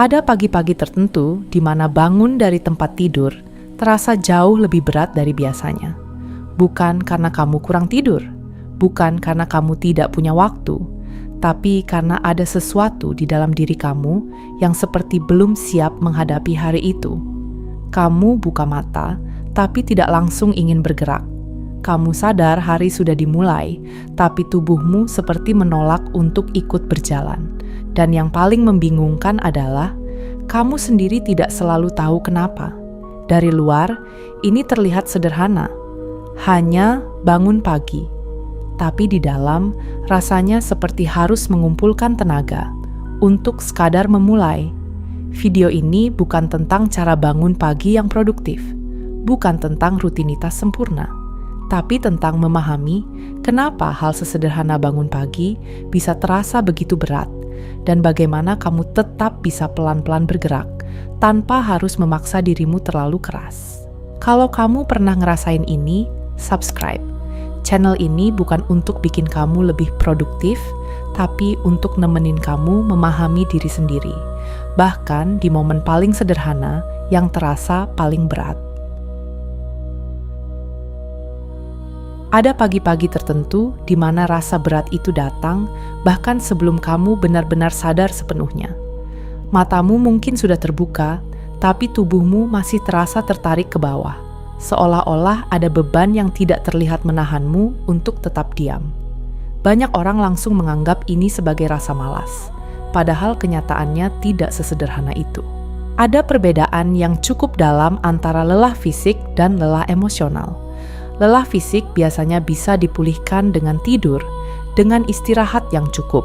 Ada pagi-pagi tertentu di mana bangun dari tempat tidur terasa jauh lebih berat dari biasanya. Bukan karena kamu kurang tidur, bukan karena kamu tidak punya waktu, tapi karena ada sesuatu di dalam diri kamu yang seperti belum siap menghadapi hari itu. Kamu buka mata, tapi tidak langsung ingin bergerak. Kamu sadar hari sudah dimulai, tapi tubuhmu seperti menolak untuk ikut berjalan. Dan yang paling membingungkan adalah, kamu sendiri tidak selalu tahu kenapa. Dari luar, ini terlihat sederhana. Hanya bangun pagi. Tapi di dalam, rasanya seperti harus mengumpulkan tenaga untuk sekadar memulai. Video ini bukan tentang cara bangun pagi yang produktif, bukan tentang rutinitas sempurna, tapi tentang memahami kenapa hal sesederhana bangun pagi bisa terasa begitu berat, dan bagaimana kamu tetap bisa pelan-pelan bergerak tanpa harus memaksa dirimu terlalu keras. Kalau kamu pernah ngerasain ini, subscribe. Channel ini bukan untuk bikin kamu lebih produktif, tapi untuk nemenin kamu memahami diri sendiri, bahkan di momen paling sederhana yang terasa paling berat. Ada pagi-pagi tertentu di mana rasa berat itu datang, bahkan sebelum kamu benar-benar sadar sepenuhnya. Matamu mungkin sudah terbuka, tapi tubuhmu masih terasa tertarik ke bawah, seolah-olah ada beban yang tidak terlihat menahanmu untuk tetap diam. Banyak orang langsung menganggap ini sebagai rasa malas, padahal kenyataannya tidak sesederhana itu. Ada perbedaan yang cukup dalam antara lelah fisik dan lelah emosional. Lelah fisik biasanya bisa dipulihkan dengan tidur, dengan istirahat yang cukup.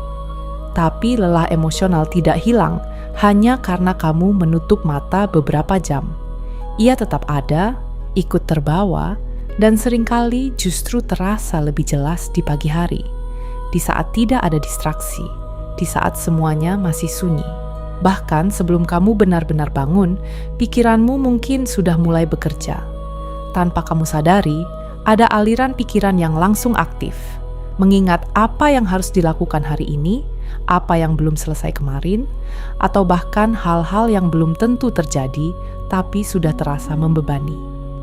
Tapi lelah emosional tidak hilang hanya karena kamu menutup mata beberapa jam. Ia tetap ada, ikut terbawa, dan seringkali justru terasa lebih jelas di pagi hari, di saat tidak ada distraksi, di saat semuanya masih sunyi. Bahkan sebelum kamu benar-benar bangun, pikiranmu mungkin sudah mulai bekerja. Tanpa kamu sadari, ada aliran pikiran yang langsung aktif, mengingat apa yang harus dilakukan hari ini, apa yang belum selesai kemarin, atau bahkan hal-hal yang belum tentu terjadi, tapi sudah terasa membebani.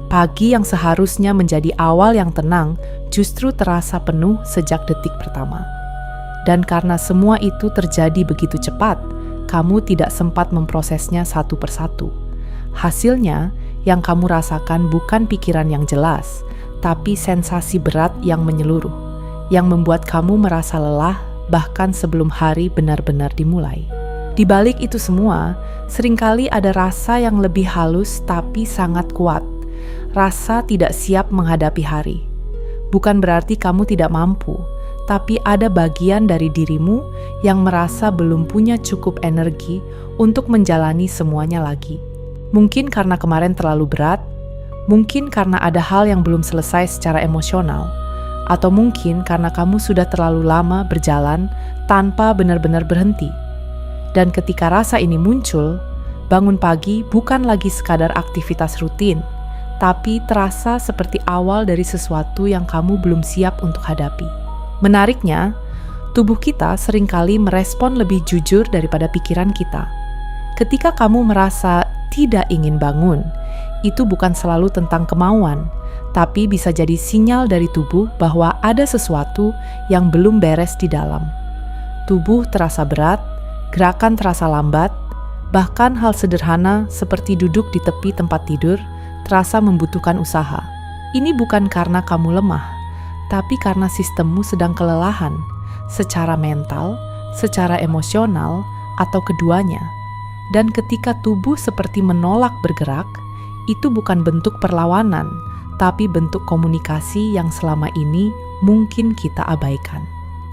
Pagi yang seharusnya menjadi awal yang tenang, justru terasa penuh sejak detik pertama. Dan karena semua itu terjadi begitu cepat, kamu tidak sempat memprosesnya satu persatu. Hasilnya, yang kamu rasakan bukan pikiran yang jelas, tapi sensasi berat yang menyeluruh, yang membuat kamu merasa lelah bahkan sebelum hari benar-benar dimulai. Di balik itu semua, seringkali ada rasa yang lebih halus tapi sangat kuat. Rasa tidak siap menghadapi hari. Bukan berarti kamu tidak mampu, tapi ada bagian dari dirimu yang merasa belum punya cukup energi untuk menjalani semuanya lagi. Mungkin karena kemarin terlalu berat, mungkin karena ada hal yang belum selesai secara emosional, atau mungkin karena kamu sudah terlalu lama berjalan tanpa benar-benar berhenti. Dan ketika rasa ini muncul, bangun pagi bukan lagi sekadar aktivitas rutin, tapi terasa seperti awal dari sesuatu yang kamu belum siap untuk hadapi. Menariknya, tubuh kita seringkali merespon lebih jujur daripada pikiran kita. Ketika kamu merasa tidak ingin bangun, itu bukan selalu tentang kemauan, tapi bisa jadi sinyal dari tubuh bahwa ada sesuatu yang belum beres di dalam. Tubuh terasa berat, gerakan terasa lambat, bahkan hal sederhana seperti duduk di tepi tempat tidur terasa membutuhkan usaha. Ini bukan karena kamu lemah, tapi karena sistemmu sedang kelelahan, secara mental, secara emosional, atau keduanya. Dan ketika tubuh seperti menolak bergerak, itu bukan bentuk perlawanan, tapi bentuk komunikasi yang selama ini mungkin kita abaikan.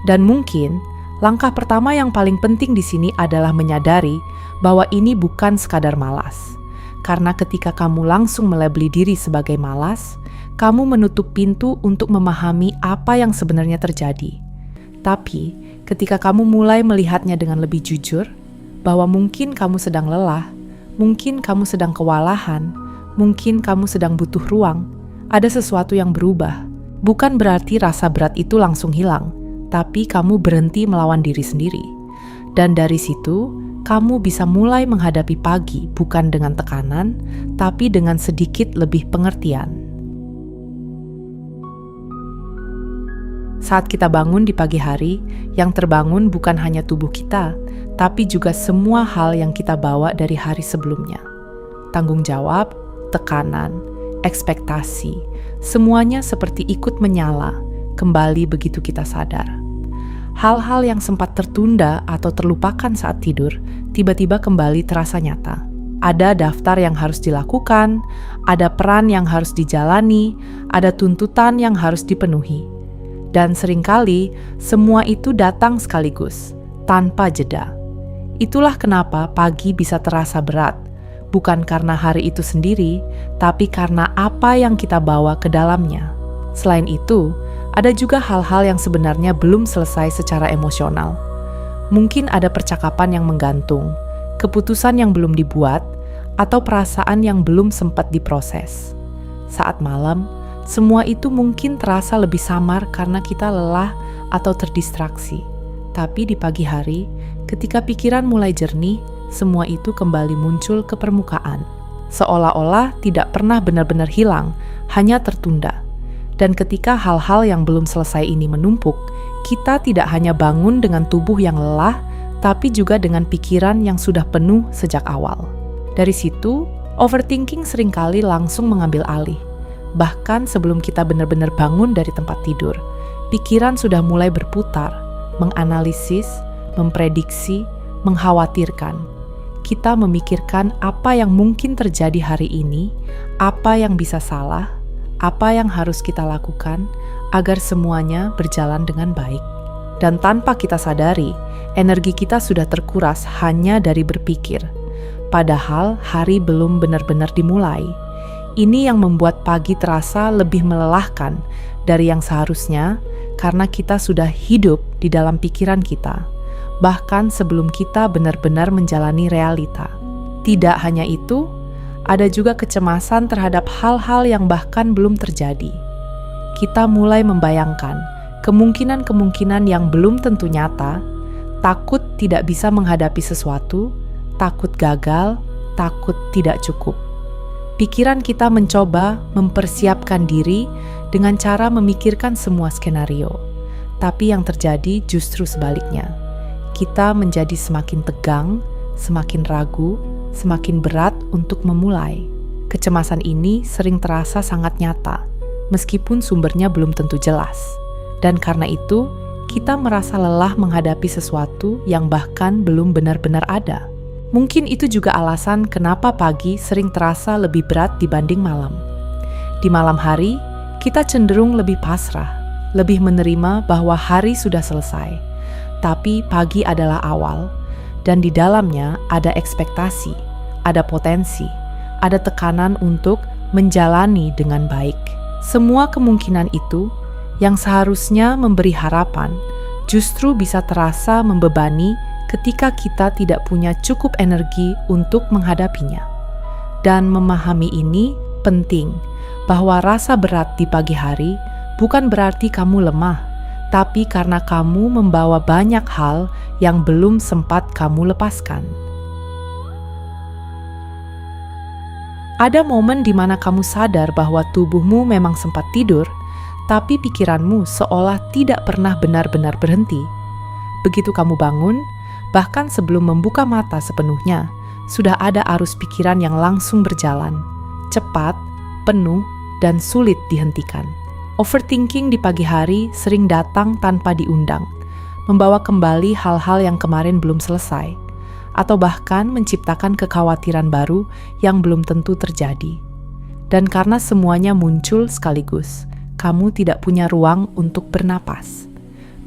Dan mungkin langkah pertama yang paling penting di sini adalah menyadari bahwa ini bukan sekadar malas. Karena ketika kamu langsung melabeli diri sebagai malas, kamu menutup pintu untuk memahami apa yang sebenarnya terjadi. Tapi ketika kamu mulai melihatnya dengan lebih jujur, bahwa mungkin kamu sedang lelah, mungkin kamu sedang kewalahan, mungkin kamu sedang butuh ruang, ada sesuatu yang berubah. Bukan berarti rasa berat itu langsung hilang, tapi kamu berhenti melawan diri sendiri. Dan dari situ, kamu bisa mulai menghadapi pagi bukan dengan tekanan, tapi dengan sedikit lebih pengertian. Saat kita bangun di pagi hari, yang terbangun bukan hanya tubuh kita, tapi juga semua hal yang kita bawa dari hari sebelumnya. Tanggung jawab, tekanan, ekspektasi, semuanya seperti ikut menyala, kembali begitu kita sadar. Hal-hal yang sempat tertunda atau terlupakan saat tidur, tiba-tiba kembali terasa nyata. Ada daftar yang harus dilakukan, ada peran yang harus dijalani, ada tuntutan yang harus dipenuhi. Dan seringkali, semua itu datang sekaligus, tanpa jeda. Itulah kenapa pagi bisa terasa berat, bukan karena hari itu sendiri, tapi karena apa yang kita bawa ke dalamnya. Selain itu, ada juga hal-hal yang sebenarnya belum selesai secara emosional. Mungkin ada percakapan yang menggantung, keputusan yang belum dibuat, atau perasaan yang belum sempat diproses. Saat malam, semua itu mungkin terasa lebih samar karena kita lelah atau terdistraksi. Tapi di pagi hari, ketika pikiran mulai jernih, semua itu kembali muncul ke permukaan. Seolah-olah tidak pernah benar-benar hilang, hanya tertunda. Dan ketika hal-hal yang belum selesai ini menumpuk, kita tidak hanya bangun dengan tubuh yang lelah, tapi juga dengan pikiran yang sudah penuh sejak awal. Dari situ, overthinking seringkali langsung mengambil alih. Bahkan sebelum kita benar-benar bangun dari tempat tidur, pikiran sudah mulai berputar, menganalisis, memprediksi, mengkhawatirkan. Kita memikirkan apa yang mungkin terjadi hari ini, apa yang bisa salah, apa yang harus kita lakukan agar semuanya berjalan dengan baik. Dan tanpa kita sadari, energi kita sudah terkuras hanya dari berpikir. Padahal hari belum benar-benar dimulai. Ini yang membuat pagi terasa lebih melelahkan dari yang seharusnya karena kita sudah hidup di dalam pikiran kita, bahkan sebelum kita benar-benar menjalani realita. Tidak hanya itu, ada juga kecemasan terhadap hal-hal yang bahkan belum terjadi. Kita mulai membayangkan kemungkinan-kemungkinan yang belum tentu nyata, takut tidak bisa menghadapi sesuatu, takut gagal, takut tidak cukup. Pikiran kita mencoba mempersiapkan diri dengan cara memikirkan semua skenario. Tapi yang terjadi justru sebaliknya. Kita menjadi semakin tegang, semakin ragu, semakin berat untuk memulai. Kecemasan ini sering terasa sangat nyata, meskipun sumbernya belum tentu jelas. Dan karena itu, kita merasa lelah menghadapi sesuatu yang bahkan belum benar-benar ada. Mungkin itu juga alasan kenapa pagi sering terasa lebih berat dibanding malam. Di malam hari, kita cenderung lebih pasrah, lebih menerima bahwa hari sudah selesai. Tapi pagi adalah awal, dan di dalamnya ada ekspektasi, ada potensi, ada tekanan untuk menjalani dengan baik. Semua kemungkinan itu yang seharusnya memberi harapan, justru bisa terasa membebani ketika kita tidak punya cukup energi untuk menghadapinya. Dan memahami ini penting, bahwa rasa berat di pagi hari bukan berarti kamu lemah, tapi karena kamu membawa banyak hal yang belum sempat kamu lepaskan. Ada momen di mana kamu sadar bahwa tubuhmu memang sempat tidur, tapi pikiranmu seolah tidak pernah benar-benar berhenti. Begitu kamu bangun, bahkan sebelum membuka mata sepenuhnya, sudah ada arus pikiran yang langsung berjalan, cepat, penuh, dan sulit dihentikan. Overthinking di pagi hari sering datang tanpa diundang, membawa kembali hal-hal yang kemarin belum selesai, atau bahkan menciptakan kekhawatiran baru yang belum tentu terjadi. Dan karena semuanya muncul sekaligus, kamu tidak punya ruang untuk bernapas.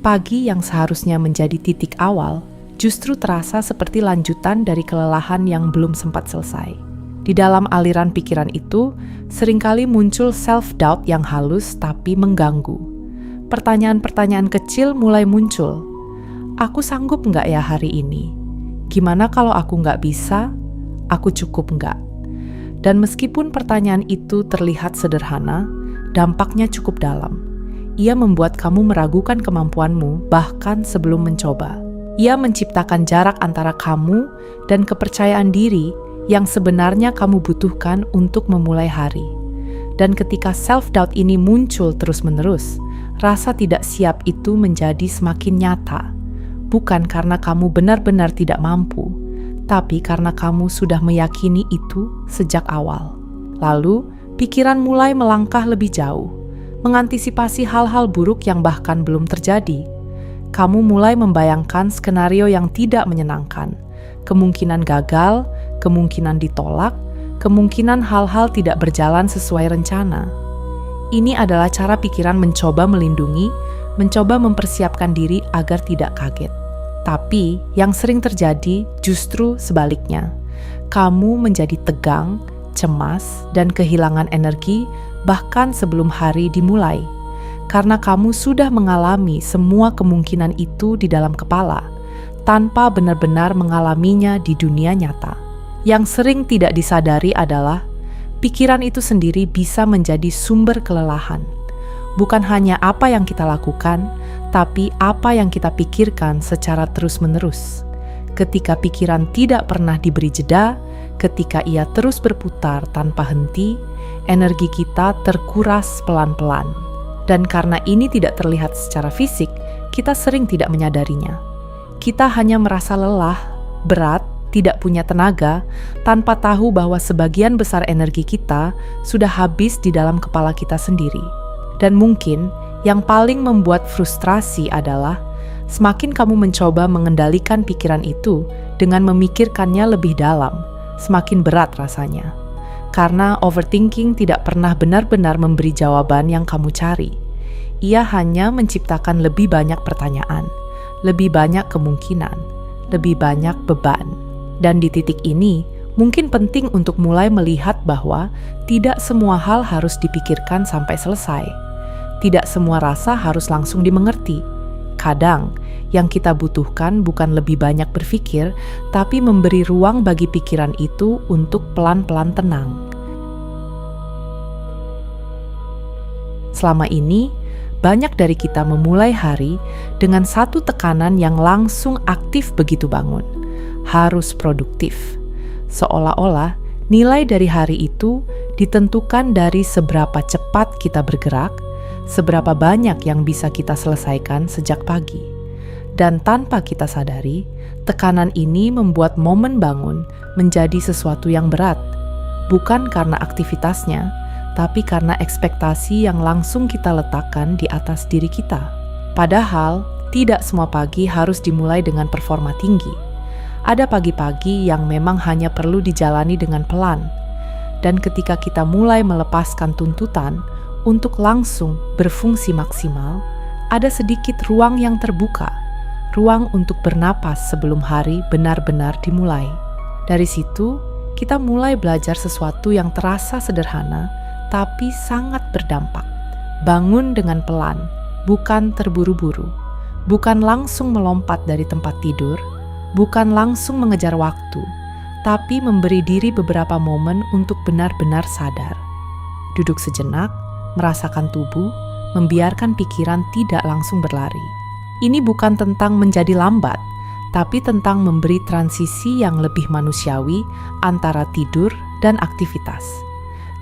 Pagi yang seharusnya menjadi titik awal, justru terasa seperti lanjutan dari kelelahan yang belum sempat selesai. Di dalam aliran pikiran itu, seringkali muncul self-doubt yang halus tapi mengganggu. Pertanyaan-pertanyaan kecil mulai muncul. Aku sanggup nggak ya hari ini? Gimana kalau aku nggak bisa? Aku cukup nggak? Dan meskipun pertanyaan itu terlihat sederhana, dampaknya cukup dalam. Ia membuat kamu meragukan kemampuanmu bahkan sebelum mencoba. Ia menciptakan jarak antara kamu dan kepercayaan diri yang sebenarnya kamu butuhkan untuk memulai hari. Dan ketika self-doubt ini muncul terus-menerus, rasa tidak siap itu menjadi semakin nyata. Bukan karena kamu benar-benar tidak mampu, tapi karena kamu sudah meyakini itu sejak awal. Lalu, pikiran mulai melangkah lebih jauh, mengantisipasi hal-hal buruk yang bahkan belum terjadi. Kamu mulai membayangkan skenario yang tidak menyenangkan, kemungkinan gagal, kemungkinan ditolak, kemungkinan hal-hal tidak berjalan sesuai rencana. Ini adalah cara pikiran mencoba melindungi, mencoba mempersiapkan diri agar tidak kaget. Tapi yang sering terjadi justru sebaliknya. Kamu menjadi tegang, cemas, dan kehilangan energi bahkan sebelum hari dimulai. Karena kamu sudah mengalami semua kemungkinan itu di dalam kepala, tanpa benar-benar mengalaminya di dunia nyata. Yang sering tidak disadari adalah, pikiran itu sendiri bisa menjadi sumber kelelahan. Bukan hanya apa yang kita lakukan, tapi apa yang kita pikirkan secara terus-menerus. Ketika pikiran tidak pernah diberi jeda, ketika ia terus berputar tanpa henti, energi kita terkuras pelan-pelan. Dan karena ini tidak terlihat secara fisik, kita sering tidak menyadarinya. Kita hanya merasa lelah, berat, tidak punya tenaga, tanpa tahu bahwa sebagian besar energi kita sudah habis di dalam kepala kita sendiri. Dan mungkin yang paling membuat frustrasi adalah semakin kamu mencoba mengendalikan pikiran itu dengan memikirkannya lebih dalam, semakin berat rasanya. Karena overthinking tidak pernah benar-benar memberi jawaban yang kamu cari. Ia hanya menciptakan lebih banyak pertanyaan, lebih banyak kemungkinan, lebih banyak beban. Dan di titik ini, mungkin penting untuk mulai melihat bahwa tidak semua hal harus dipikirkan sampai selesai. Tidak semua rasa harus langsung dimengerti. Kadang, yang kita butuhkan bukan lebih banyak berpikir, tapi memberi ruang bagi pikiran itu untuk pelan-pelan tenang. Selama ini, banyak dari kita memulai hari dengan satu tekanan yang langsung aktif begitu bangun. Harus produktif. Seolah-olah nilai dari hari itu ditentukan dari seberapa cepat kita bergerak, seberapa banyak yang bisa kita selesaikan sejak pagi. Dan tanpa kita sadari, tekanan ini membuat momen bangun menjadi sesuatu yang berat. Bukan karena aktivitasnya, tapi karena ekspektasi yang langsung kita letakkan di atas diri kita. Padahal, tidak semua pagi harus dimulai dengan performa tinggi. Ada pagi-pagi yang memang hanya perlu dijalani dengan pelan. Dan ketika kita mulai melepaskan tuntutan untuk langsung berfungsi maksimal, ada sedikit ruang yang terbuka, ruang untuk bernapas sebelum hari benar-benar dimulai. Dari situ, kita mulai belajar sesuatu yang terasa sederhana, tapi sangat berdampak. Bangun dengan pelan, bukan terburu-buru, bukan langsung melompat dari tempat tidur, bukan langsung mengejar waktu, tapi memberi diri beberapa momen untuk benar-benar sadar. Duduk sejenak, merasakan tubuh, membiarkan pikiran tidak langsung berlari. Ini bukan tentang menjadi lambat, tapi tentang memberi transisi yang lebih manusiawi antara tidur dan aktivitas.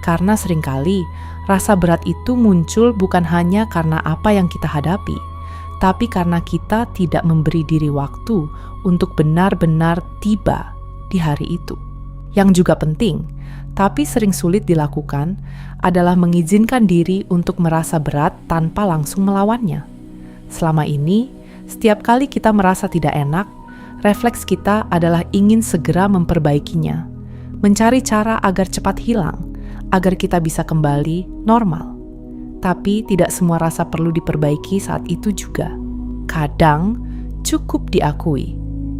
Karena seringkali rasa berat itu muncul bukan hanya karena apa yang kita hadapi, tapi karena kita tidak memberi diri waktu untuk benar-benar tiba di hari itu. Yang juga penting, tapi sering sulit dilakukan, adalah mengizinkan diri untuk merasa berat tanpa langsung melawannya. Selama ini, setiap kali kita merasa tidak enak, refleks kita adalah ingin segera memperbaikinya, mencari cara agar cepat hilang, agar kita bisa kembali normal. Tapi tidak semua rasa perlu diperbaiki saat itu juga. Kadang cukup diakui,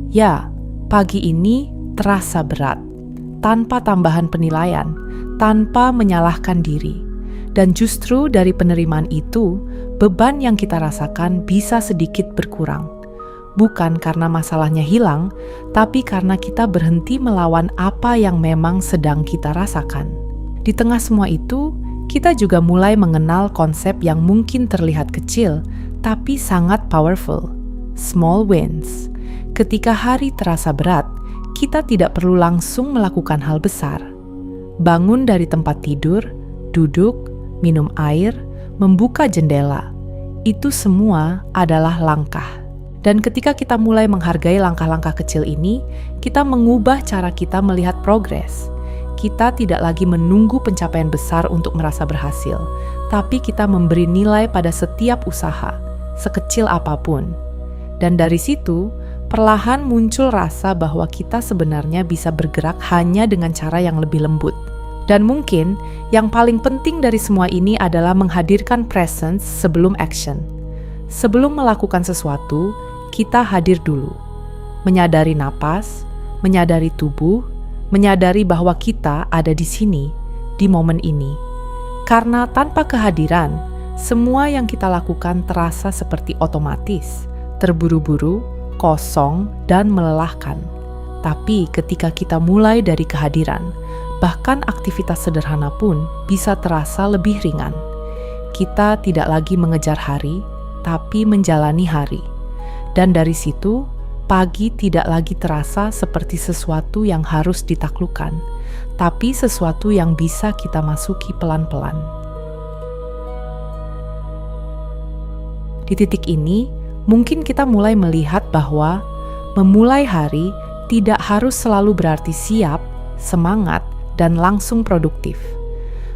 ya, pagi ini terasa berat, tanpa tambahan penilaian, tanpa menyalahkan diri. Dan justru dari penerimaan itu, beban yang kita rasakan bisa sedikit berkurang. Bukan karena masalahnya hilang, tapi karena kita berhenti melawan apa yang memang sedang kita rasakan. Di tengah semua itu, kita juga mulai mengenal konsep yang mungkin terlihat kecil, tapi sangat powerful. Small wins. ketika hari terasa berat, kita tidak perlu langsung melakukan hal besar. Bangun dari tempat tidur, duduk, minum air, membuka jendela. Itu semua adalah langkah. Dan ketika kita mulai menghargai langkah-langkah kecil ini, kita mengubah cara kita melihat progres. Kita tidak lagi menunggu pencapaian besar untuk merasa berhasil, tapi kita memberi nilai pada setiap usaha, sekecil apapun. Dan dari situ, perlahan muncul rasa bahwa kita sebenarnya bisa bergerak hanya dengan cara yang lebih lembut. Dan mungkin yang paling penting dari semua ini adalah menghadirkan presence sebelum action. Sebelum melakukan sesuatu, kita hadir dulu. Menyadari napas, menyadari tubuh, menyadari bahwa kita ada di sini, di momen ini. Karena tanpa kehadiran, semua yang kita lakukan terasa seperti otomatis, terburu-buru, kosong, dan melelahkan. Tapi ketika kita mulai dari kehadiran, bahkan aktivitas sederhana pun bisa terasa lebih ringan. Kita tidak lagi mengejar hari, tapi menjalani hari. Dan dari situ, pagi tidak lagi terasa seperti sesuatu yang harus ditaklukkan, tapi sesuatu yang bisa kita masuki pelan-pelan. Di titik ini, mungkin kita mulai melihat bahwa memulai hari tidak harus selalu berarti siap, semangat, dan langsung produktif.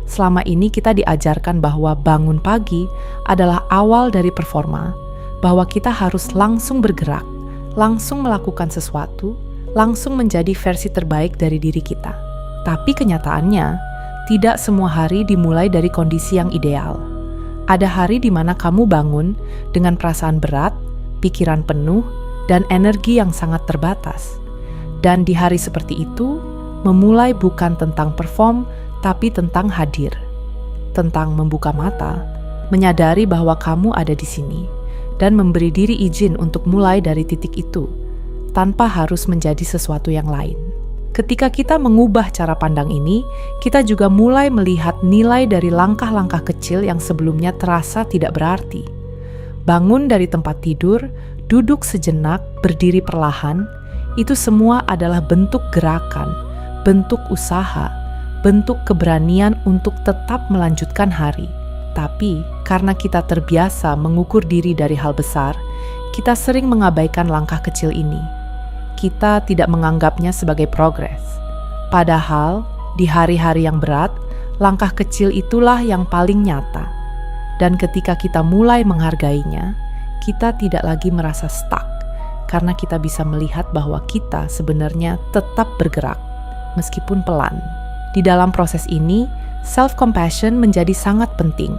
Selama ini kita diajarkan bahwa bangun pagi adalah awal dari performa, bahwa kita harus langsung bergerak, langsung melakukan sesuatu, langsung menjadi versi terbaik dari diri kita. Tapi kenyataannya, tidak semua hari dimulai dari kondisi yang ideal. Ada hari di mana kamu bangun dengan perasaan berat, pikiran penuh, dan energi yang sangat terbatas. Dan di hari seperti itu, memulai bukan tentang perform, tapi tentang hadir. Tentang membuka mata, menyadari bahwa kamu ada di sini, dan memberi diri izin untuk mulai dari titik itu, tanpa harus menjadi sesuatu yang lain. Ketika kita mengubah cara pandang ini, kita juga mulai melihat nilai dari langkah-langkah kecil yang sebelumnya terasa tidak berarti. Bangun dari tempat tidur, duduk sejenak, berdiri perlahan, itu semua adalah bentuk gerakan, bentuk usaha, bentuk keberanian untuk tetap melanjutkan hari. Tapi, karena kita terbiasa mengukur diri dari hal besar, kita sering mengabaikan langkah kecil ini. Kita tidak menganggapnya sebagai progres. Padahal, di hari-hari yang berat, langkah kecil itulah yang paling nyata. Dan ketika kita mulai menghargainya, kita tidak lagi merasa stuck, karena kita bisa melihat bahwa kita sebenarnya tetap bergerak, meskipun pelan. Di dalam proses ini, self-compassion menjadi sangat penting,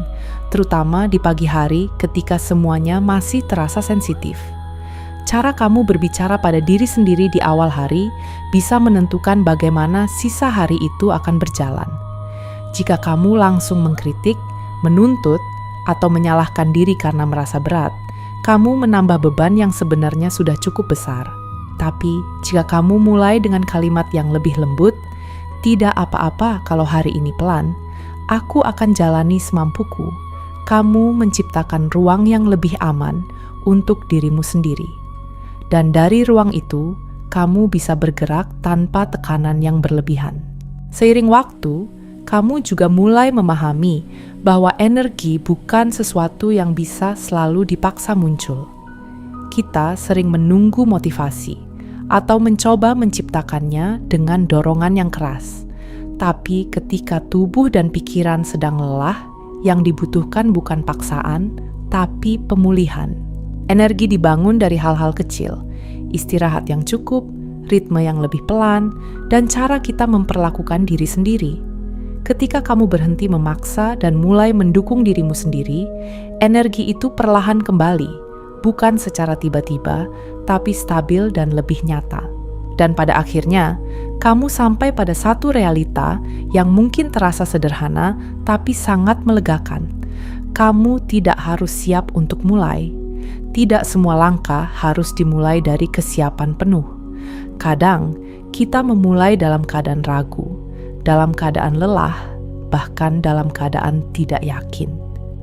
terutama di pagi hari ketika semuanya masih terasa sensitif. Cara kamu berbicara pada diri sendiri di awal hari bisa menentukan bagaimana sisa hari itu akan berjalan. Jika kamu langsung mengkritik, menuntut, atau menyalahkan diri karena merasa berat, kamu menambah beban yang sebenarnya sudah cukup besar. Tapi, jika kamu mulai dengan kalimat yang lebih lembut, "Tidak apa-apa kalau hari ini pelan, aku akan jalani semampuku." Kamu menciptakan ruang yang lebih aman untuk dirimu sendiri. Dan dari ruang itu, kamu bisa bergerak tanpa tekanan yang berlebihan. Seiring waktu, kamu juga mulai memahami bahwa energi bukan sesuatu yang bisa selalu dipaksa muncul. Kita sering menunggu motivasi atau mencoba menciptakannya dengan dorongan yang keras. Tapi ketika tubuh dan pikiran sedang lelah, yang dibutuhkan bukan paksaan, tapi pemulihan. Energi dibangun dari hal-hal kecil, istirahat yang cukup, ritme yang lebih pelan, dan cara kita memperlakukan diri sendiri. Ketika kamu berhenti memaksa dan mulai mendukung dirimu sendiri, energi itu perlahan kembali, bukan secara tiba-tiba, tapi stabil dan lebih nyata. Dan pada akhirnya, kamu sampai pada satu realita yang mungkin terasa sederhana, tapi sangat melegakan. Kamu tidak harus siap untuk mulai. Tidak semua langkah harus dimulai dari kesiapan penuh. Kadang, kita memulai dalam keadaan ragu, dalam keadaan lelah, bahkan dalam keadaan tidak yakin.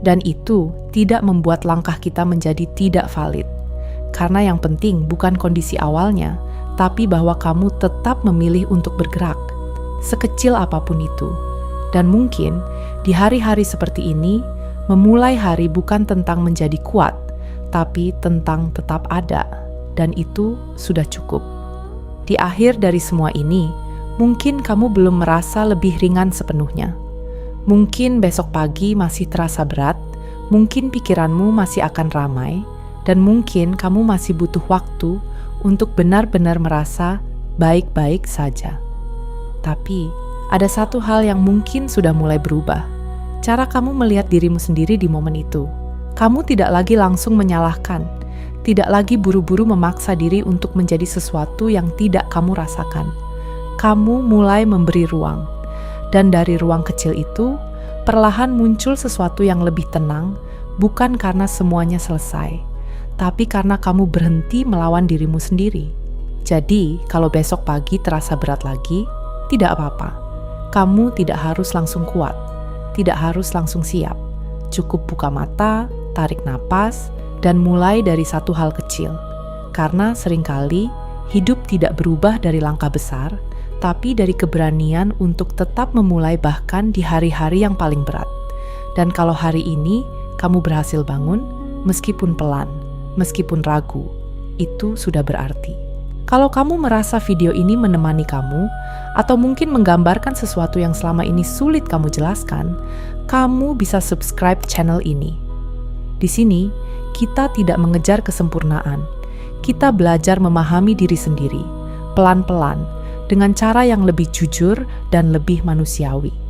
Dan itu tidak membuat langkah kita menjadi tidak valid. Karena yang penting bukan kondisi awalnya, tapi bahwa kamu tetap memilih untuk bergerak, sekecil apapun itu. Dan mungkin di hari-hari seperti ini, memulai hari bukan tentang menjadi kuat, tapi tentang tetap ada, dan itu sudah cukup. Di akhir dari semua ini, mungkin kamu belum merasa lebih ringan sepenuhnya. Mungkin besok pagi masih terasa berat, mungkin pikiranmu masih akan ramai, dan mungkin kamu masih butuh waktu untuk benar-benar merasa baik-baik saja. Tapi, ada satu hal yang mungkin sudah mulai berubah. Cara kamu melihat dirimu sendiri di momen itu. Kamu tidak lagi langsung menyalahkan, tidak lagi buru-buru memaksa diri untuk menjadi sesuatu yang tidak kamu rasakan. Kamu mulai memberi ruang. Dan dari ruang kecil itu, perlahan muncul sesuatu yang lebih tenang, bukan karena semuanya selesai, tapi karena kamu berhenti melawan dirimu sendiri. Jadi, kalau besok pagi terasa berat lagi, tidak apa-apa. Kamu tidak harus langsung kuat, tidak harus langsung siap. Cukup buka mata, tarik napas, dan mulai dari satu hal kecil. Karena seringkali hidup tidak berubah dari langkah besar, tapi dari keberanian untuk tetap memulai bahkan di hari-hari yang paling berat. Dan kalau hari ini kamu berhasil bangun, meskipun pelan, meskipun ragu, itu sudah berarti. Kalau kamu merasa video ini menemani kamu, atau mungkin menggambarkan sesuatu yang selama ini sulit kamu jelaskan, kamu bisa subscribe channel ini. Di sini, kita tidak mengejar kesempurnaan. Kita belajar memahami diri sendiri, pelan-pelan, dengan cara yang lebih jujur dan lebih manusiawi.